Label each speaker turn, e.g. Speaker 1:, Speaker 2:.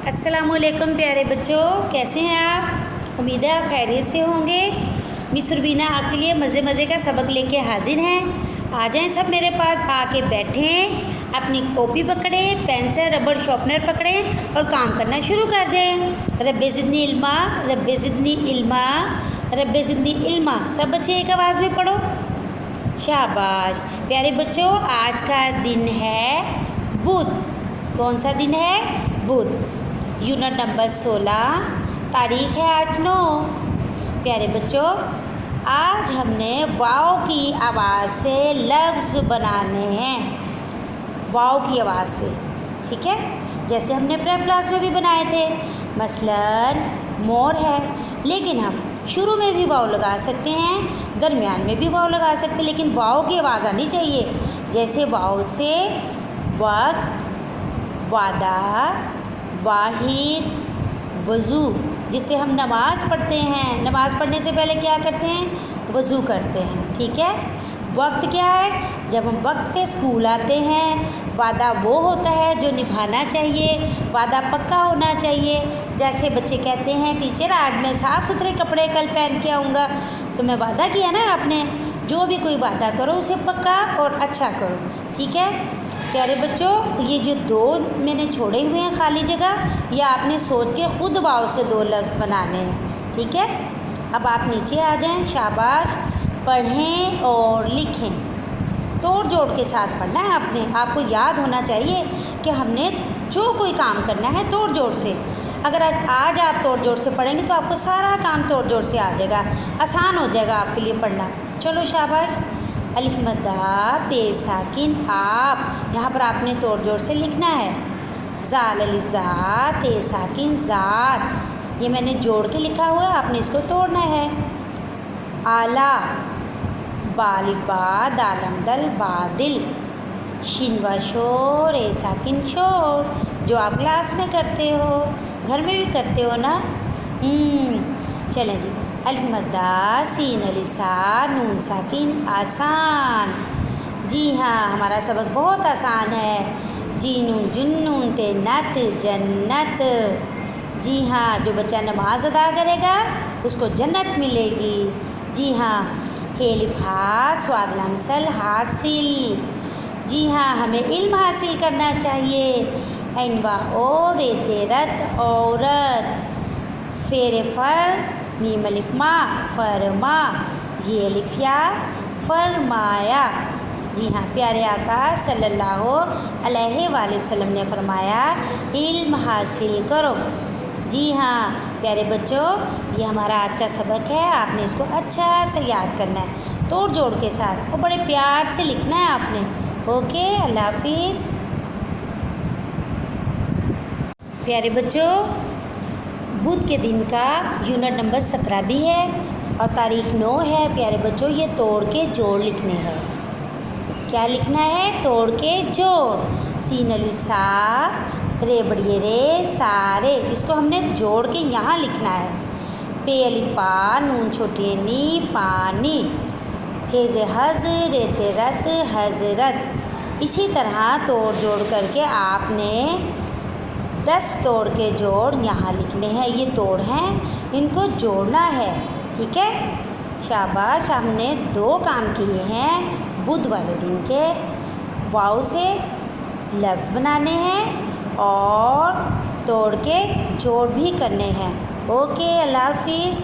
Speaker 1: अस्सलामुअलैकुम प्यारे बच्चों, कैसे हैं आप? उम्मीद है आप खैरियत से होंगे। मिस रुबीना आपके लिए मज़े का सबक लेके हाजिर हैं। आ जाएं सब मेरे पास, आके बैठें, अपनी कॉपी पकड़ें, पेंसिल रबड़ शार्पनर पकड़ें और काम करना शुरू कर दें। रब्बे ज़िदनी इल्मा, रब्बे ज़िदनी इल्मा, रब्बे ज़िदनी इल्मा। सब बच्चे एक आवाज़ में पढ़ो। शाबाश प्यारे बच्चों, आज का दिन है बुध। कौन सा दिन है? बुध। यूनिट नंबर 16, तारीख़ है आज 9। प्यारे बच्चों, आज हमने वाव की आवाज़ से लफ्ज़ बनाने हैं। वाव की आवाज़ से, ठीक है, जैसे हमने प्रेप क्लास में भी बनाए थे। मसलन मोर है, लेकिन हम शुरू में भी वाव लगा सकते हैं, दरमियान में भी वाव लगा सकते हैं, लेकिन वाव की आवाज़ आनी चाहिए। जैसे वाव से वक्त, वादा, वाहिद, वज़ू। जिससे हम नमाज़ पढ़ते हैं, नमाज़ पढ़ने से पहले क्या करते हैं? वज़ू करते हैं, ठीक है। वक्त क्या है? जब हम वक्त पे स्कूल आते हैं। वादा वो होता है जो निभाना चाहिए, वादा पक्का होना चाहिए। जैसे बच्चे कहते हैं टीचर आज मैं साफ़ सुथरे कपड़े कल पहन के आऊँगा, तो मैं वादा किया ना आपने। जो भी कोई वादा करो उसे पक्का और अच्छा करो, ठीक है। प्यारे बच्चों, ये जो दो मैंने छोड़े हुए हैं खाली जगह, या आपने सोच के ख़ुद वाव से दो लफ्ज़ बनाने हैं, ठीक है। अब आप नीचे आ जाएं। शाबाश। पढ़ें और लिखें, तोड़ जोड़ के साथ पढ़ना है आपने। आपको याद होना चाहिए कि हमने जो कोई काम करना है तोड़ जोड़ से। अगर आज आप तोड़ जोड़ से पढ़ेंगे तो आपको सारा काम तोड़ जोड़ से आ जाएगा, आसान हो जाएगा आपके लिए पढ़ना। चलो शाबाश। अलिफ मद्दा पे साकिन आप, यहाँ पर आपने तोड़ जोड़ से लिखना है। ज़ाल अलिफ ज़ा ते साकिन ज़ात, ये मैंने जोड़ के लिखा हुआ है, आपने इसको तोड़ना है। आला बाल बा दालम दल बादिल, शिन व शोर ए साकिन शोर, जो आप क्लास में करते हो, घर में भी करते हो ना। चलें जी। अलिफ मद्दा सीन अलिसा नून साकिन आसान। जी हाँ, हमारा सबक बहुत आसान है। जीनून जुन्नून ते नत जन्नत। जी हाँ, जो बच्चा नमाज अदा करेगा उसको जन्नत मिलेगी। जी हाँ। हेलिफ हा स्वाद लमसल हासिल। जी हाँ, हमें इल्म हासिल करना चाहिए। ऐनवा और तेरत औरत। फेरे फर मीम अलिफ मा फरमा, ये अलिफ या फरमाया। जी हाँ, प्यारे आका सल्लल्लाहु अलैहि वसल्लम ने फरमाया इल्म हासिल करो। जी हाँ प्यारे बच्चों, ये हमारा आज का सबक है। आपने इसको अच्छा से याद करना है, तोड़ जोड़ के साथ, और बड़े प्यार से लिखना है आपने। ओके, अल्लाह हाफिज़। प्यारे बच्चों, बुध के दिन का यूनिट नंबर 17 भी है और तारीख़ 9 है। प्यारे बच्चों, ये तोड़ के जोड़ लिखने हैं। क्या लिखना है? तोड़ के जोड़। सीन अलिफ सा रे बड़िए रे सारे, इसको हमने जोड़ के यहाँ लिखना है। पे अलिफ पा नून छोटी नी पानी, हेज़े हज़ रे तेरत हज़रत। इसी तरह तोड़ जोड़ करके आपने 10 तोड़ के जोड़ यहाँ लिखने हैं। ये तोड़ हैं, इनको जोड़ना है, ठीक है। शाबाश। हमने 2 काम किए हैं बुध वाले दिन के। वाव से लफ्ज़ बनाने हैं और तोड़ के जोड़ भी करने हैं। ओके, अल्लाह हाफिज़।